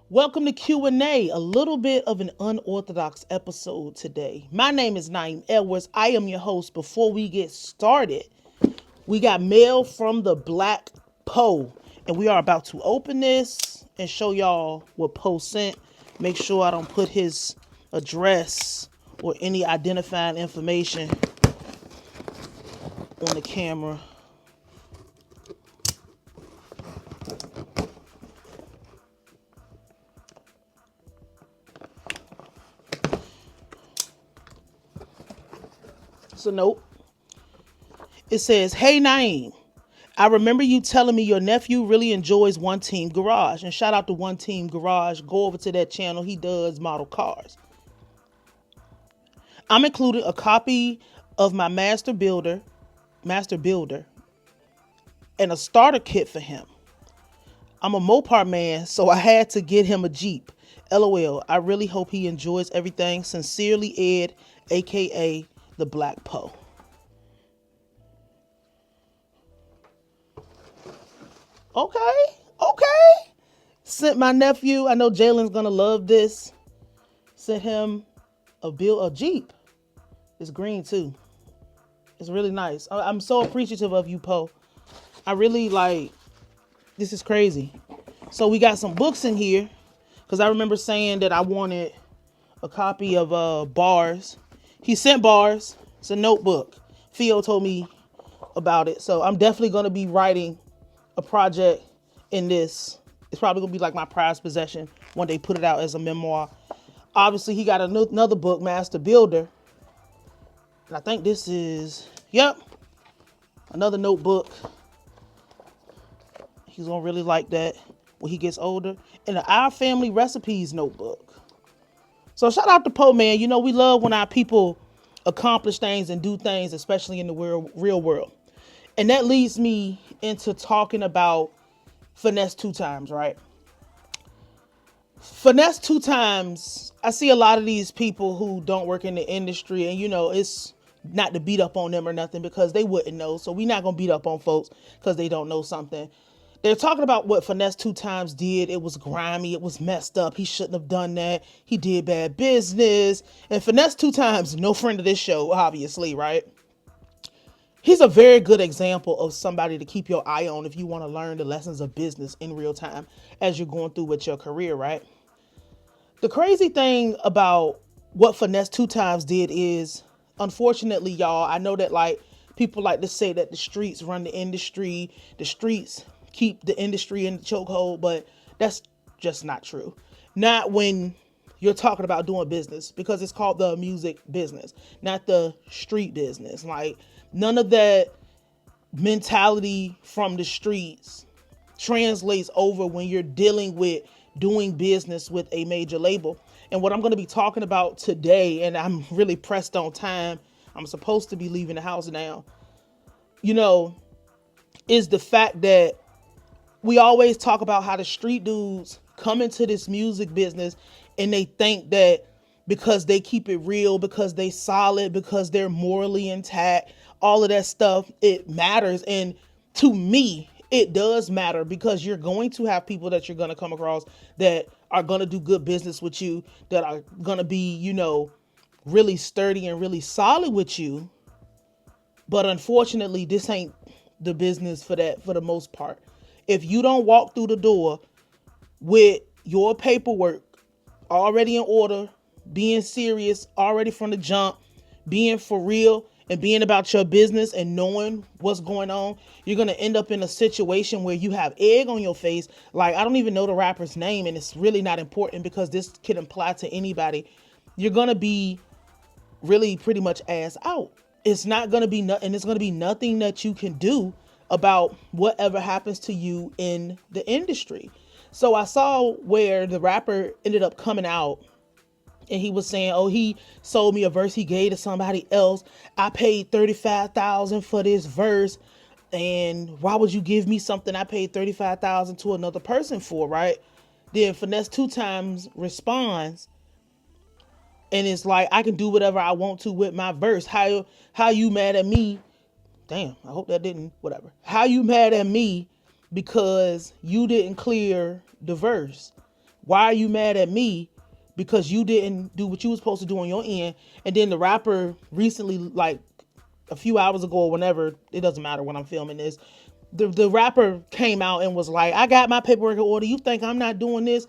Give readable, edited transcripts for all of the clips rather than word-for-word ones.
Welcome to Q&A, a little bit of an unorthodox episode today. My name is Nayim Edwards. I am your host. Before we get started, we got mail from the Black Poe, and we are about to open this and show y'all what Poe sent. Make sure I don't put his address or any identifying information on the camera. So nope. It says, "Hey Naeem, I remember you telling me your nephew really enjoys One Team Garage." And shout out to One Team Garage. Go over to that channel. He does model cars. I'm including a copy of my Master Builder, and a starter kit for him. I'm a Mopar man, so I had to get him a Jeep. LOL. I really hope he enjoys everything. Sincerely, Ed, aka the Black Poe. Okay. Sent my nephew. I know Jalen's gonna love this. Sent him a Jeep. It's green too. It's really nice. I'm so appreciative of you, Poe. I really like. This is crazy. So we got some books in here because I remember saying that I wanted a copy of Bars. He sent Bars. It's a notebook. Theo told me about it, so I'm definitely gonna be writing a project in this. It's probably gonna be like my prized possession when they put it out as a memoir. Obviously, he got another book, Master Builder. And I think this is, another notebook. He's gonna really like that when he gets older. And the Our Family Recipes notebook. So shout out to Poe, man. You know, we love when our people accomplish things and do things, especially in the real world. And that leads me into talking about Finesse2Tymes, right? Finesse2Tymes, I see a lot of these people who don't work in the industry, and it's not to beat up on them or nothing because they wouldn't know. So we're not going to beat up on folks because they don't know something. They're talking about what Finesse2Tymes did. It was grimy. It was messed up. He shouldn't have done that. He did bad business. And Finesse2Tymes, no friend of this show, obviously, right? He's a very good example of somebody to keep your eye on if you want to learn the lessons of business in real time as you're going through with your career, right? The crazy thing about what Finesse2Tymes did is, unfortunately, y'all, I know that like people like to say that the streets run the industry, the streets keep the industry in the chokehold, but that's just not true. Not when you're talking about doing business, because it's called the music business, not the street business. Like, none of that mentality from the streets translates over when you're dealing with doing business with a major label. And what I'm going to be talking about today, and I'm really pressed on time, I'm supposed to be leaving the house now, is the fact that we always talk about how the street dudes come into this music business and they think that because they keep it real, because they solid, because they're morally intact, all of that stuff, it matters. And to me, it does matter, because you're going to have people that you're going to come across that are going to do good business with you, that are going to be, really sturdy and really solid with you. But unfortunately, this ain't the business for that, for the most part. If you don't walk through the door with your paperwork already in order, being serious already from the jump, being for real and being about your business and knowing what's going on, you're going to end up in a situation where you have egg on your face. Like, I don't even know the rapper's name, and it's really not important because this can apply to anybody. You're going to be really pretty much ass out. It's not going to be and it's going to be nothing that you can do about whatever happens to you in the industry. So I saw where the rapper ended up coming out and he was saying, oh, he sold me a verse he gave to somebody else. I paid $35,000 for this verse. And why would you give me something I paid $35,000 to another person for, right? Then Finesse2Tymes responds, and it's like, I can do whatever I want to with my verse. How you mad at me? Damn, I hope that didn't, whatever. How you mad at me because you didn't clear the verse? Why are you mad at me? Because you didn't do what you were supposed to do on your end. And then the rapper recently, like a few hours ago or whenever, it doesn't matter when I'm filming this, the rapper came out and was like, I got my paperwork in order. You think I'm not doing this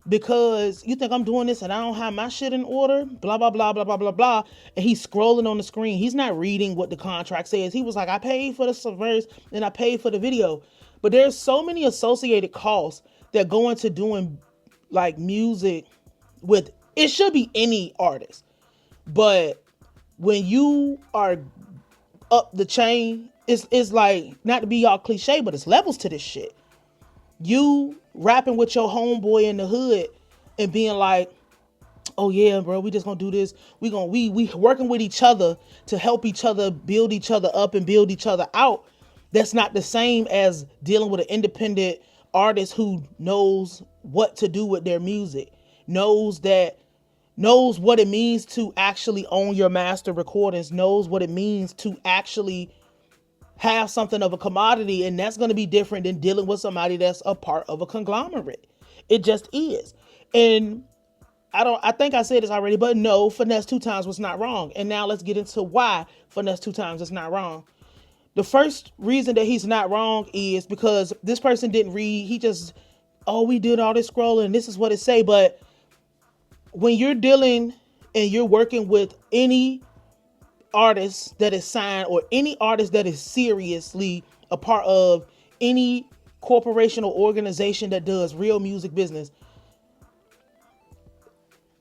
because you think I'm doing this and I don't have my shit in order? Blah, blah, blah, blah, blah, blah, blah. And he's scrolling on the screen. He's not reading what the contract says. He was like, I paid for the verse and I paid for the video. But there's so many associated costs that go into doing like music with, it should be any artist. But when you are up the chain, it's like, not to be all cliche, but it's levels to this shit. You rapping with your homeboy in the hood and being like, oh yeah, bro, we just gonna do this. We working with each other to help each other build each other up and build each other out. That's not the same as dealing with an independent artist who knows what to do with their music, knows what it means to actually own your master recordings, knows what it means to actually have something of a commodity. And that's going to be different than dealing with somebody that's a part of a conglomerate. It just is. And I think I said this already, but no, Finesse2Tymes was not wrong. And now let's get into why Finesse2Tymes is not wrong. The first reason that he's not wrong is because this person didn't read. He just, oh, we did all this scrolling. This is what it say. But when you're dealing and you're working with any artist that is signed or any artist that is seriously a part of any corporation or organization that does real music business,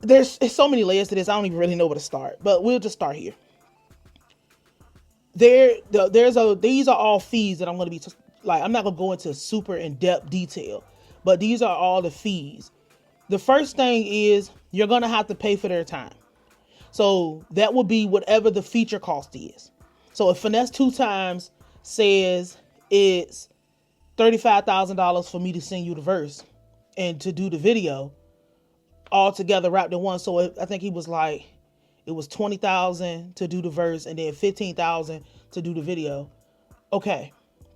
there's so many layers to this. I don't even really know where to start, but we'll just start here. These are all fees that I'm going to be like, I'm not going to go into super in-depth detail, but these are all the fees. The first thing is you're going to have to pay for their time. So that will be whatever the feature cost is. So if Finesse2Tymes says it's $35,000 for me to send you the verse and to do the video all together wrapped in one. So I think he was like, it was $20,000 to do the verse and then $15,000 to do the video. Okay.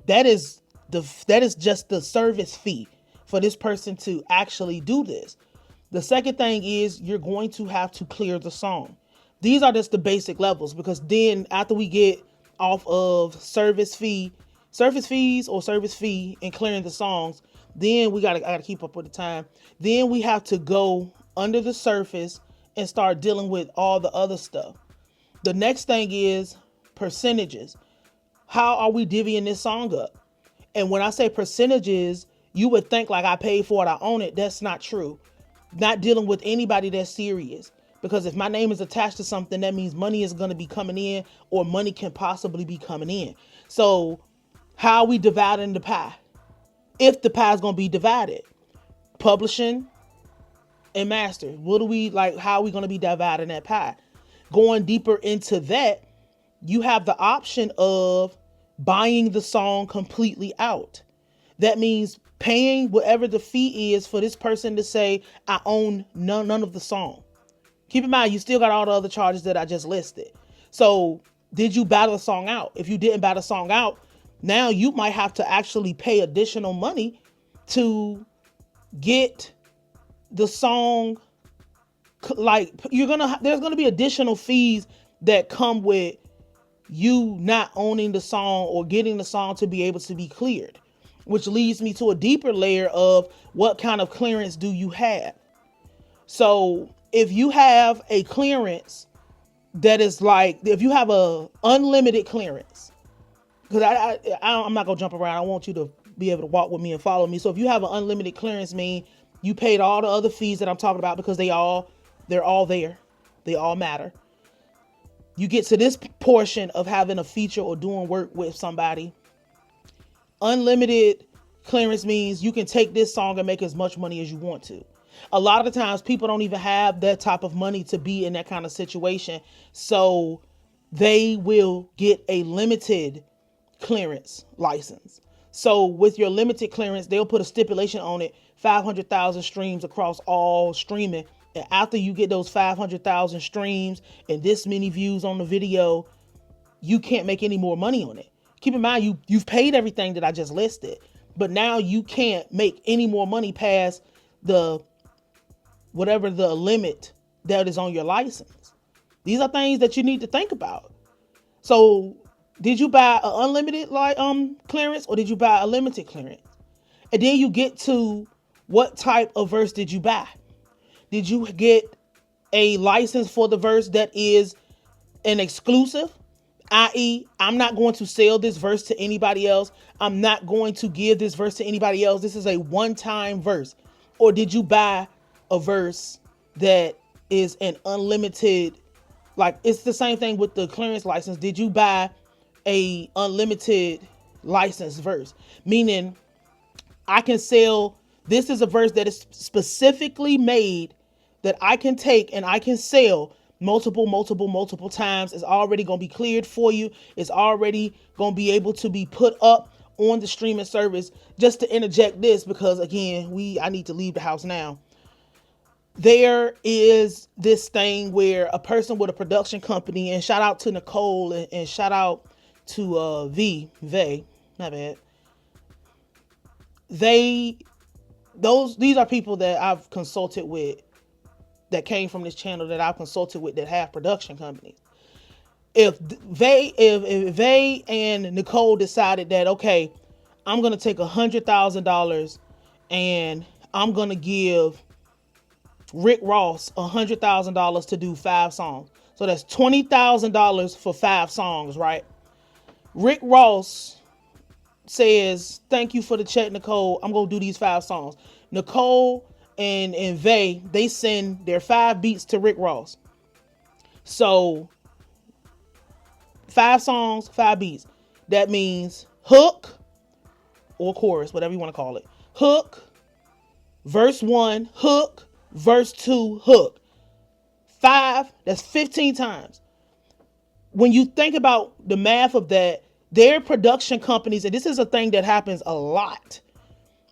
That is just the service fee for this person to actually do this. The second thing is you're going to have to clear the song. These are just the basic levels, because then after we get off of service fees or service fee and clearing the songs, then I gotta keep up with the time. Then we have to go under the surface and start dealing with all the other stuff. The next thing is percentages. How are we divvying this song up? And when I say percentages, you would think like I paid for it, I own it. That's not true. Not dealing with anybody that's serious. Because if my name is attached to something, that means money is going to be coming in, or money can possibly be coming in. So how are we dividing the pie? If the pie is going to be divided, publishing and master, how are we going to be dividing that pie? Going deeper into that, you have the option of buying the song completely out. That means paying whatever the fee is for this person to say, I own none of the song. Keep in mind, you still got all the other charges that I just listed. So did you buy the song out? If you didn't buy the song out, now you might have to actually pay additional money to get the song. Like there's going to be additional fees that come with you not owning the song or getting the song to be able to be cleared, which leads me to a deeper layer of what kind of clearance do you have? So if you have a clearance that is like, if you have a unlimited clearance, because I'm not going to jump around. I want you to be able to walk with me and follow me. So if you have an unlimited clearance, mean you paid all the other fees that I'm talking about, because they're all there. They all matter. You get to this portion of having a feature or doing work with somebody. Unlimited clearance means you can take this song and make as much money as you want to. A lot of the times people don't even have that type of money to be in that kind of situation. So they will get a limited clearance license. So with your limited clearance, they'll put a stipulation on it, 500,000 streams across all streaming. And after you get those 500,000 streams and this many views on the video, you can't make any more money on it. Keep in mind, you've paid everything that I just listed, but now you can't make any more money past the whatever the limit that is on your license. These are things that you need to think about. So did you buy an unlimited clearance, or did you buy a limited clearance? And then you get to what type of verse did you buy? Did you get a license for the verse that is an exclusive? I.e., I'm not going to sell this verse to anybody else. I'm not going to give this verse to anybody else. This is a one-time verse. Or did you buy a verse that is an unlimited, like it's the same thing with the clearance license. Did you buy a unlimited license verse? Meaning I can sell, this is a verse that is specifically made that I can take and I can sell multiple times. It's already going to be cleared for you. It's already going to be able to be put up on the streaming service. Just to interject this, because again, I need to leave the house now. There is this thing where a person with a production company, and shout out to Nicole and shout out to Vay, not bad. These are people that I've consulted with, that came from this channel that I've consulted with, that have production companies. If Vay and Nicole decided that, okay, I'm going to take $100,000 and I'm going to give Rick Ross $100,000 to do 5 songs. So that's $20,000 for 5 songs, right? Rick Ross says, thank you for the check, Nicole. I'm going to do these 5 songs. Nicole and Vay, they send their 5 beats to Rick Ross. So 5 songs, 5 beats. That means hook or chorus, whatever you want to call it. Hook, verse 1, hook, verse 2, hook. 5, that's 15 times. When you think about the math of that, their production companies, and this is a thing that happens a lot,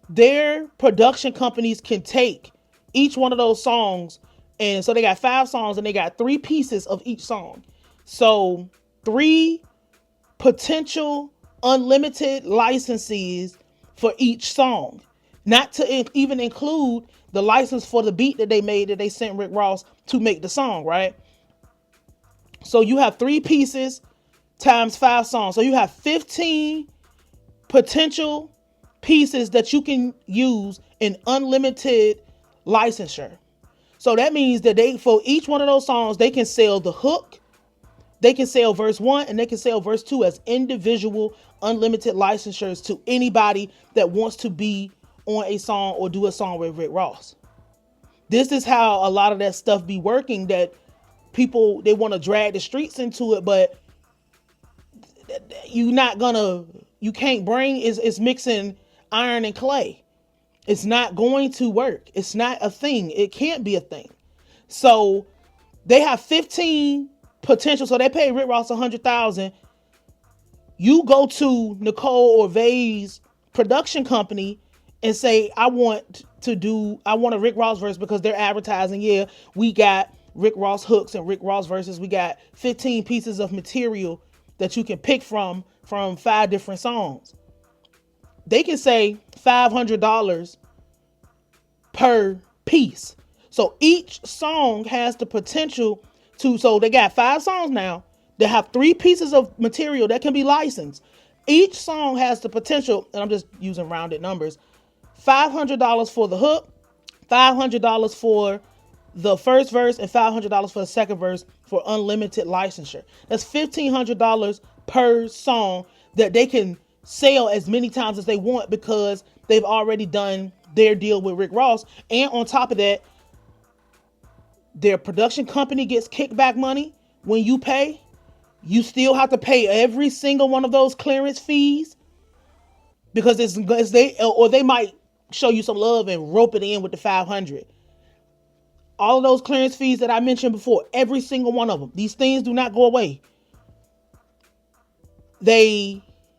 their production companies can take each one of those songs, and so they got 5 songs and they got 3 pieces of each song. So 3 potential unlimited licenses for each song, not to even include the license for the beat that they made, that they sent Rick Ross to make the song, right? So you have 3 pieces times 5 songs. So you have 15 potential pieces that you can use in unlimited licensure. So that means that for each one of those songs, they can sell the hook, they can sell verse 1, and they can sell verse 2 as individual unlimited licensures to anybody that wants to be on a song or do a song with Rick Ross. This is how a lot of that stuff be working, that people, they want to drag the streets into it, but you can't bring, it's mixing iron and clay. It's not going to work. It's not a thing. It can't be a thing. So they have 15 potential. So they pay Rick Ross $100,000. You go to Nicole or Vay's production company and say, I want a Rick Ross verse, because they're advertising, yeah, we got Rick Ross hooks and Rick Ross verses. We got 15 pieces of material that you can pick from 5 different songs. They can say $500 per piece. So each song has the potential so they got 5 songs now that have 3 pieces of material that can be licensed. Each song has the potential, and I'm just using rounded numbers, $500 for the hook, $500 for the first verse, and $500 for the second verse for unlimited licensure. That's $1,500 per song that they can sell as many times as they want, because they've already done their deal with Rick Ross. And on top of that, their production company gets kickback money. When you pay, you still have to pay every single one of those clearance fees, because they might show you some love and rope it in with the 500. All of those clearance fees that I mentioned before, every single one of them, these things do not go away.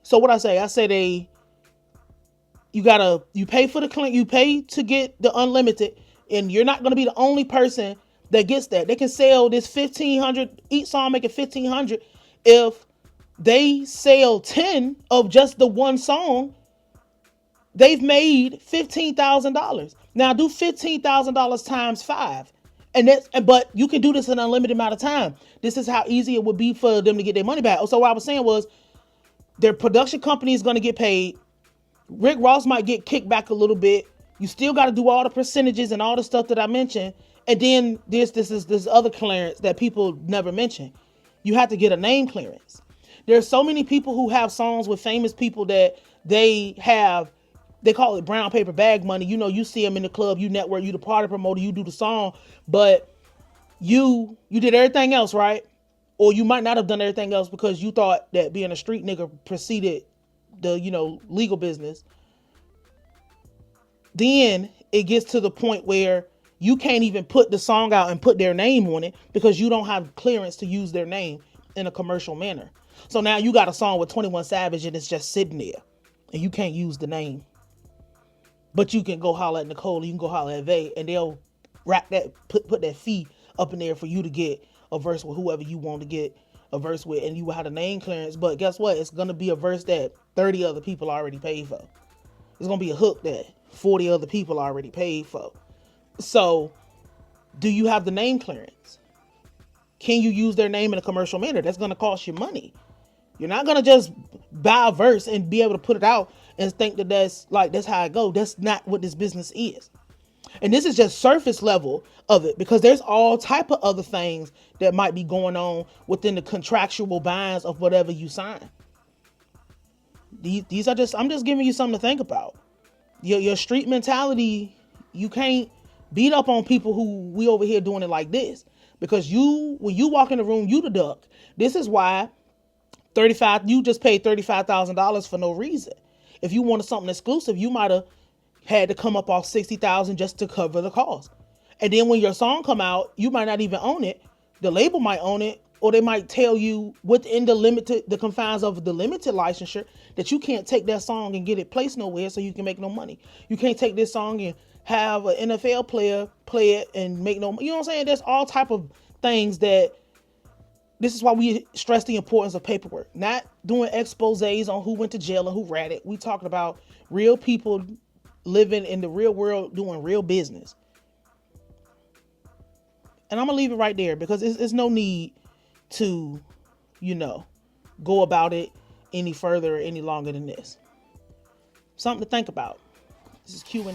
So what I say, you pay for you pay to get the unlimited, and you're not going to be the only person that gets that. They can sell this 1,500, each song make it 1,500. If they sell 10 of just the one song, they've made $15,000. Now do $15,000 times 5. But you can do this in an unlimited amount of time. This is how easy it would be for them to get their money back. So what I was saying was their production company is going to get paid. Rick Ross might get kicked back a little bit. You still got to do all the percentages and all the stuff that I mentioned. And then this other clearance that people never mention. You have to get a name clearance. There's so many people who have songs with famous people that they call it brown paper bag money. You know, you see them in the club, you network, you the party promoter, you do the song, but you did everything else, right? Or you might not have done everything else because you thought that being a street nigga preceded the, legal business. Then it gets to the point where you can't even put the song out and put their name on it because you don't have clearance to use their name in a commercial manner. So now you got a song with 21 Savage and it's just sitting there and you can't use the name. But you can go holler at Nicole, you can go holler at Vay, and they'll wrap that, put that fee up in there for you to get a verse with whoever you want to get a verse with, and you will have a name clearance. But guess what? It's going to be a verse that 30 other people already paid for. It's going to be a hook that 40 other people already paid for. So, do you have the name clearance? Can you use their name in a commercial manner? That's going to cost you money. You're not going to just buy a verse and be able to put it out and think that that's how it goes. That's not what this business is. And this is just surface level of it because there's all type of other things that might be going on within the contractual binds of whatever you sign. These are I'm just giving you something to think about. Your street mentality, you can't beat up on people who we over here doing it like this. Because when you walk in the room, you the duck. This is why you just paid $35,000 for no reason. If you wanted something exclusive, you might have had to come up off $60,000 just to cover the cost. And then when your song come out, you might not even own it. The label might own it, or they might tell you within the confines of the limited licensure that you can't take that song and get it placed nowhere so you can make no money. You can't take this song and have an NFL player play it and make no money. You know what I'm saying? There's all type of things that. This is why we stress the importance of paperwork, not doing exposés on who went to jail and who ratted. We talking about real people living in the real world, doing real business. And I'm going to leave it right there because there's no need to, go about it any further or any longer than this. Something to think about. This is Q&A.